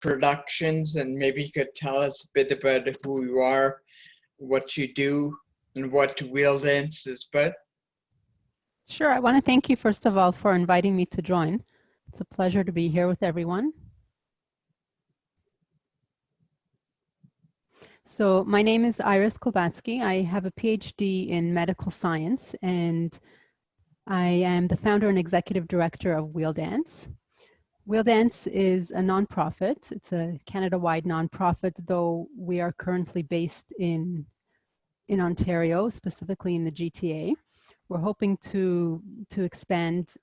productions, and maybe you could tell us a bit about who you are, what you do, and what wheel dance is about. Sure. I want to thank you, first of all, for inviting me to join. It's a pleasure to be here with everyone. So my name is Iris Kulbatski. I have a PhD in medical science, and I am the founder and executive director of Wheel Dance. Wheel Dance is a nonprofit. It's a Canada-wide nonprofit, though we are currently based in Ontario, specifically in the GTA. We're hoping to expand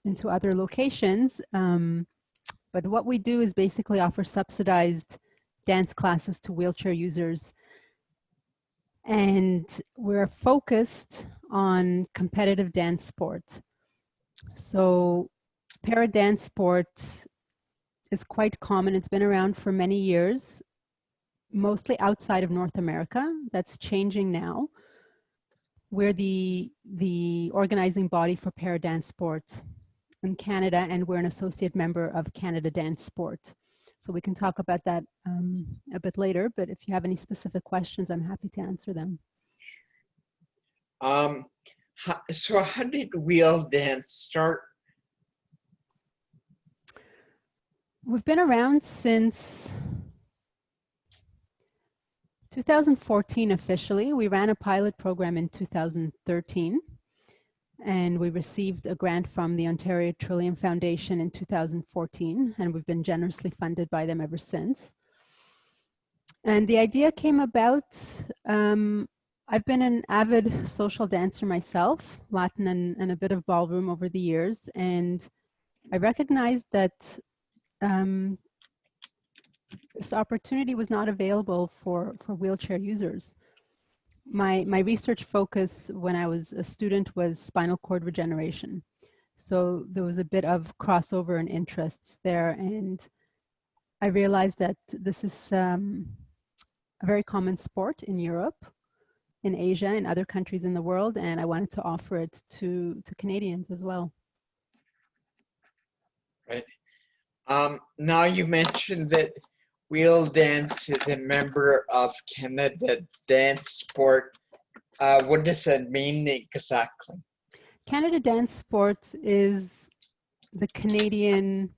into other locations, but what we do is basically offer subsidized dance classes to wheelchair users, and we're focused on competitive dance sport. So para dance sport is quite common. It's been around for many years, mostly outside of North America. That's changing now. We're the organizing body for para dance sport in Canada, and we're an associate member of Canada Dance Sport. So we can talk about that a bit later, but if you have any specific questions, I'm happy to answer them. So how did wheel dance start? We've been around since 2014 officially. We ran a pilot program in 2013, and we received a grant from the Ontario Trillium Foundation in 2014, and we've been generously funded by them ever since. And the idea came about, I've been an avid social dancer myself, Latin and a bit of ballroom over the years, and I recognized that this opportunity was not available for wheelchair users. My research focus when I was a student was spinal cord regeneration. So there was a bit of crossover and interests there, and I realized that this is a very common sport in Europe, in Asia, and other countries in the world, and I wanted to offer it to Canadians as well. Right. Now you mentioned that wheel dance is a member of Canada Dance Sport. What does that mean exactly? Canada Dance Sport is the Canadian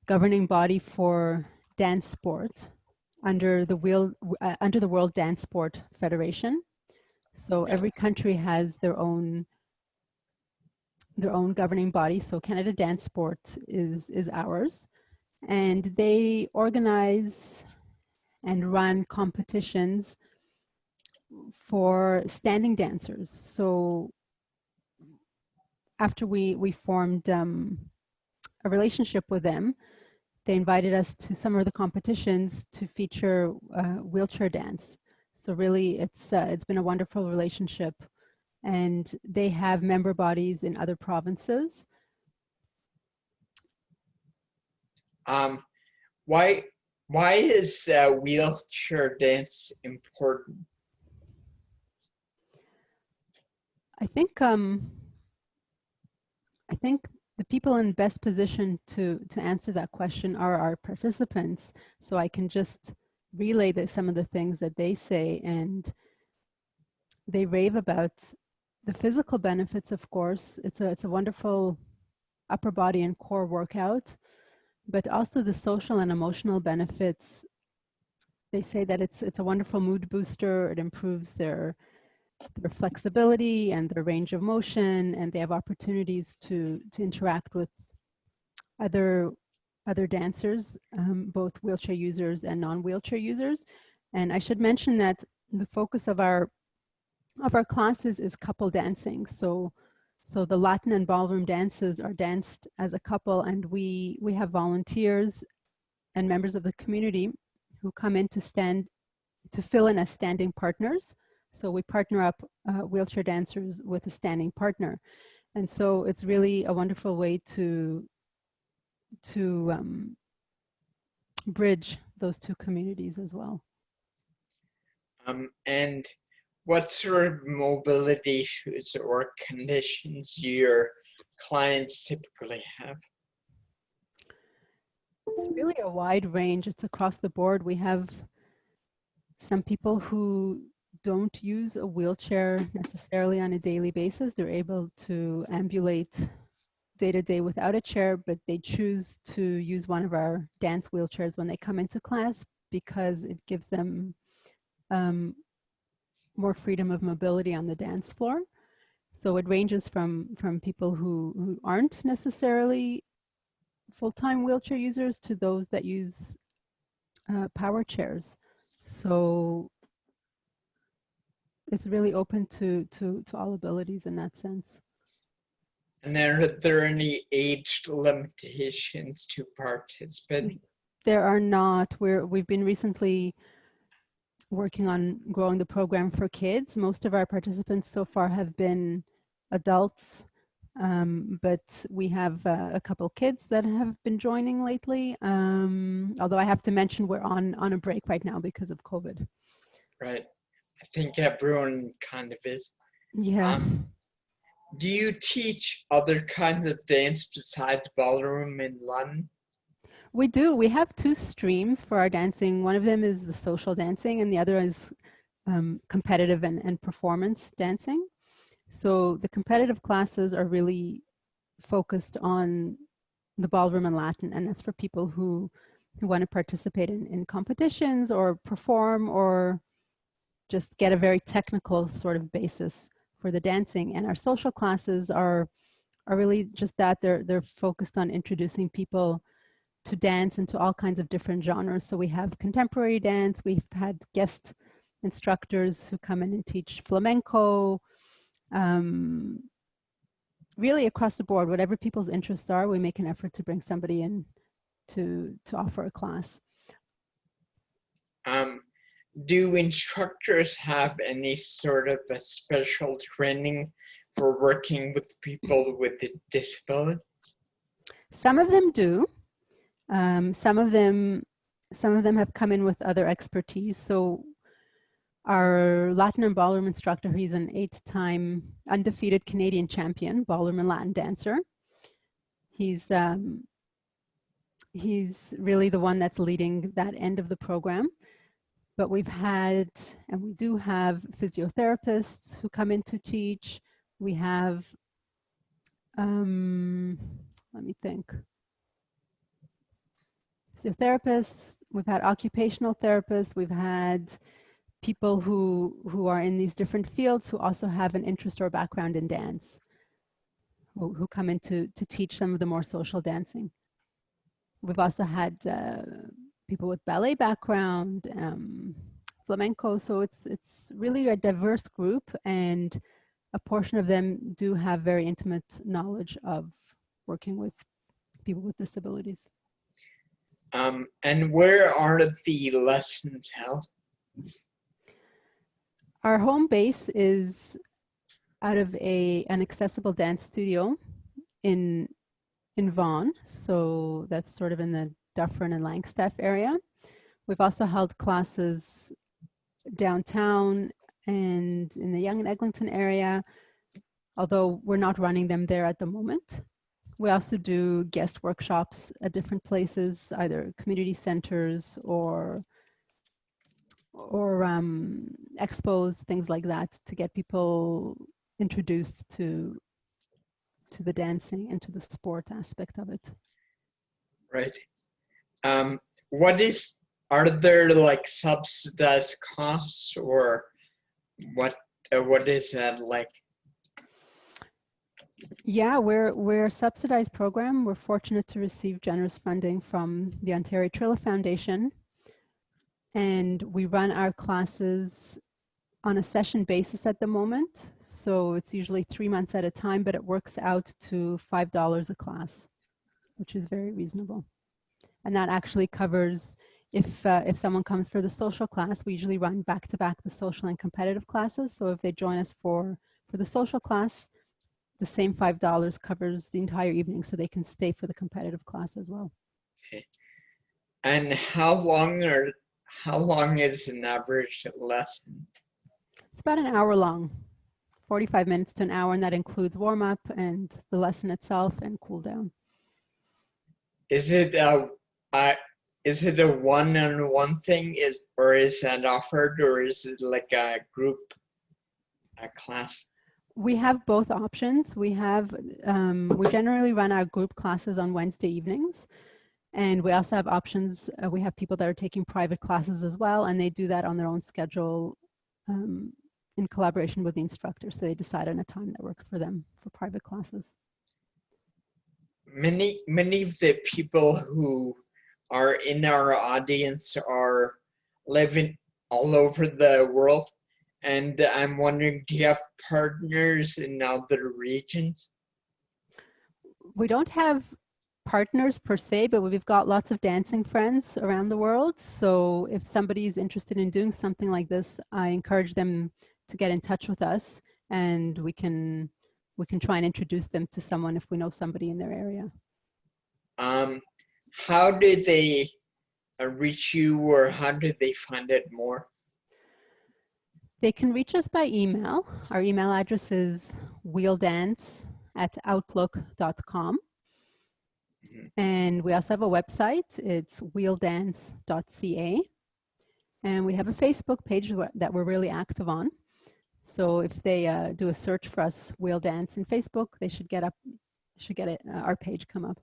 governing body for dance sport under the World Dance Sport Federation. So every country has their own governing body. So Canada Dance Sport is ours, and they organize and run competitions for standing dancers. So after we formed a relationship with them, they invited us to some of the competitions to feature wheelchair dance. So really, it's been a wonderful relationship, and they have member bodies in other provinces. Why is wheelchair dance important? I think the people in best position to answer that question are our participants. So I can just relay some of the things that they say, and they rave about the physical benefits. Of course, it's a wonderful upper body and core workout, but also the social and emotional benefits. They say that it's a wonderful mood booster. It improves their flexibility and their range of motion, and they have opportunities to interact with other dancers, both wheelchair users and non-wheelchair users. And I should mention that the focus of our classes is couple dancing. So the Latin and ballroom dances are danced as a couple, and we have volunteers and members of the community who come in to fill in as standing partners. So we partner up wheelchair dancers with a standing partner. And so it's really a wonderful way to bridge those two communities as well. And what sort of mobility issues or conditions your clients typically have? It's really a wide range. It's across the board. We have some people who don't use a wheelchair necessarily on a daily basis. They're able to ambulate day to day without a chair, but they choose to use one of our dance wheelchairs when they come into class because it gives them more freedom of mobility on the dance floor. So it ranges from people who aren't necessarily full-time wheelchair users to those that use power chairs. So it's really open to all abilities in that sense. And are there any age limitations to participate? There are not. We've been recently working on growing the program for kids. Most of our participants so far have been adults, but we have a couple kids that have been joining lately. Although I have to mention we're on a break right now because of COVID. Right. I think everyone kind of is. Yeah. Do you teach other kinds of dance besides ballroom in London? We do. We have two streams for our dancing. One of them is the social dancing, and the other is competitive and performance dancing. So the competitive classes are really focused on the ballroom and Latin, and that's for people who want to participate in competitions or perform or just get a very technical sort of basis for the dancing. And our social classes are really just that. They're focused on introducing people to dance and to all kinds of different genres. So we have contemporary dance. We've had guest instructors who come in and teach flamenco. Really across the board, whatever people's interests are, we make an effort to bring somebody in to offer a class. Do instructors have any sort of a special training for working with people with disabilities? Some of them do. Some of them have come in with other expertise. So our Latin and ballroom instructor, he's an 8-time undefeated Canadian champion, ballroom and Latin dancer. He's really the one that's leading that end of the program. But we've had, and we do have, physiotherapists who come in to teach. We have, let me think. Physiotherapists, we've had occupational therapists, we've had people who are in these different fields who also have an interest or background in dance, who come in to teach some of the more social dancing. We've also had people with ballet background, flamenco, so it's really a diverse group, and a portion of them do have very intimate knowledge of working with people with disabilities. And where are the lessons held? Our home base is out of an accessible dance studio in Vaughan, so that's sort of in the Dufferin and Langstaff area. We've also held classes downtown and in the Yonge and Eglinton area, although we're not running them there at the moment. We also do guest workshops at different places, either community centers or expos, things like that, to get people introduced to the dancing and to the sport aspect of it. Right. Are there like subsidized costs, or what is that like? Yeah, we're a subsidized program. We're fortunate to receive generous funding from the Ontario Trilla Foundation, and we run our classes on a session basis at the moment. So it's usually 3 months at a time, but it works out to $5 a class, which is very reasonable. And that actually covers, if someone comes for the social class, we usually run back-to-back the social and competitive classes. So if they join us for the social class, the same $5 covers the entire evening, so they can stay for the competitive class as well. Okay. And how long is an average lesson? It's about an hour long, 45 minutes to an hour, and that includes warm-up and the lesson itself and cool down. Is it Uh, is it a one-on-one thing, or is that offered, or is it like a group, a class? We have both options. We generally run our group classes on Wednesday evenings. And we also have options. We have people that are taking private classes as well, and they do that on their own schedule in collaboration with the instructor. So they decide on a time that works for them for private classes. Many of the people who are in our audience are living all over the world. And I'm wondering, do you have partners in other regions? We don't have partners per se, but we've got lots of dancing friends around the world. So if somebody is interested in doing something like this, I encourage them to get in touch with us, and we can try and introduce them to someone if we know somebody in their area. How did they reach you, or how did they find it more? They can reach us by email. Our email address is wheeldance@outlook.com. And we also have a website. It's wheeldance.ca. And we have a Facebook page that we're really active on. So if they do a search for us, Wheel Dance in Facebook, they should get our page come up.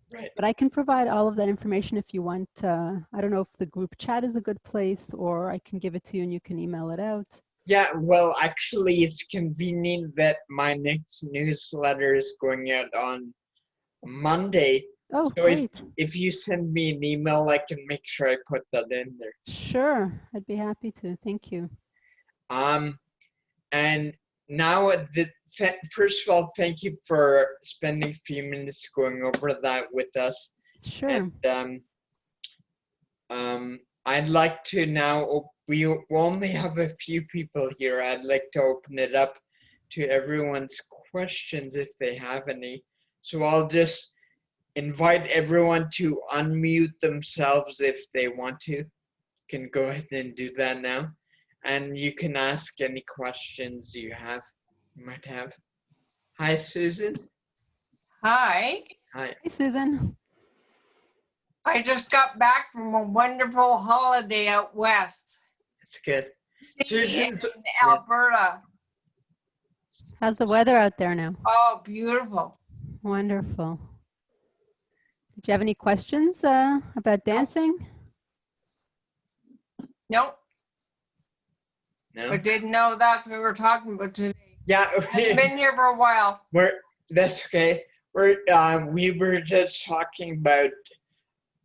Right. But I can provide all of that information if you want. I don't know if the group chat is a good place, or I can give it to you and you can email it out. Yeah, well, actually, it's convenient that my next newsletter is going out on Monday. Oh, so great. If you send me an email, I can make sure I put that in there. Sure, I'd be happy to. Thank you. And now, first of all, thank you for spending a few minutes going over that with us. Sure. And I'd like to now, we only have a few people here. I'd like to open it up to everyone's questions if they have any. So I'll just invite everyone to unmute themselves if they want to. You can go ahead and do that now. And you can ask any questions you might have. Hi, Susan. Hi. Hi. Hey, Susan. I just got back from a wonderful holiday out west. It's good. In Alberta. How's the weather out there now? Oh, beautiful. Wonderful. Did you have any questions about dancing? Nope. No? I didn't know that's what we were talking about today. Yeah. I've been here for a while. That's okay. We were just talking about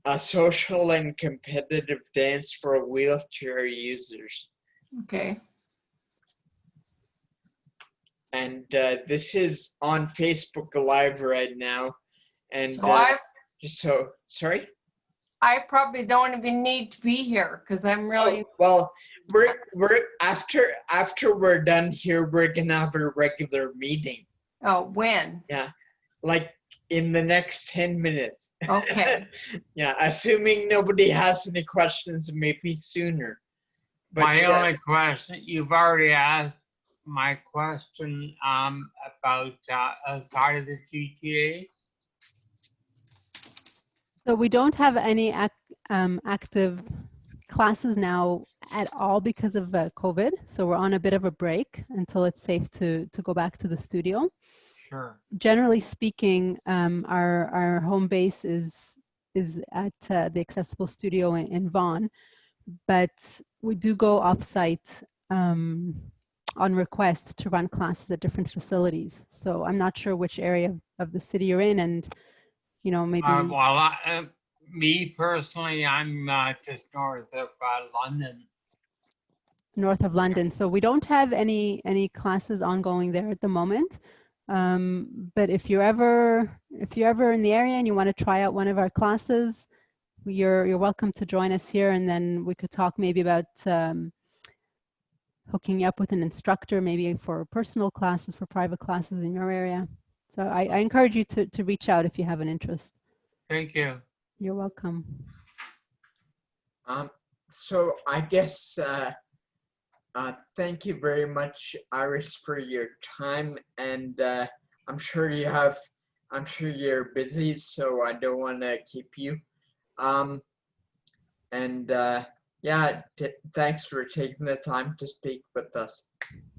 a social and competitive dance for wheelchair users. Okay. And this is on Facebook Live right now. And sorry? I probably don't even need to be here because I'm really. Oh, well, we're after we're done here, we're gonna have a regular meeting. Oh, when? Yeah, like in the next 10 minutes. Okay. Yeah, assuming nobody has any questions, maybe sooner. But my only question, you've already asked my question about outside of the GTA. So we don't have any active classes now at all because of COVID. So we're on a bit of a break until it's safe to go back to the studio. Sure. Generally speaking, our home base is at the Accessible Studio in Vaughan, but we do go offsite on request to run classes at different facilities. So I'm not sure which area of the city you're in, and maybe. Me personally, I'm just north of London. North of London, so we don't have any classes ongoing there at the moment. But if you're ever in the area and you want to try out one of our classes, you're welcome to join us here, and then we could talk maybe about hooking you up with an instructor, maybe for personal classes, for private classes in your area. So I encourage you to reach out if you have an interest. Thank you. You're welcome. So I guess thank you very much, Iris, for your time, and I'm sure you're busy, so I don't want to keep you. And yeah, thanks for taking the time to speak with us.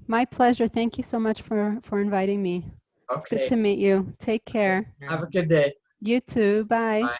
My pleasure. Thank you so much for inviting me. It's good Okay, to meet you. Take care. have a good day. You too. Bye. Bye.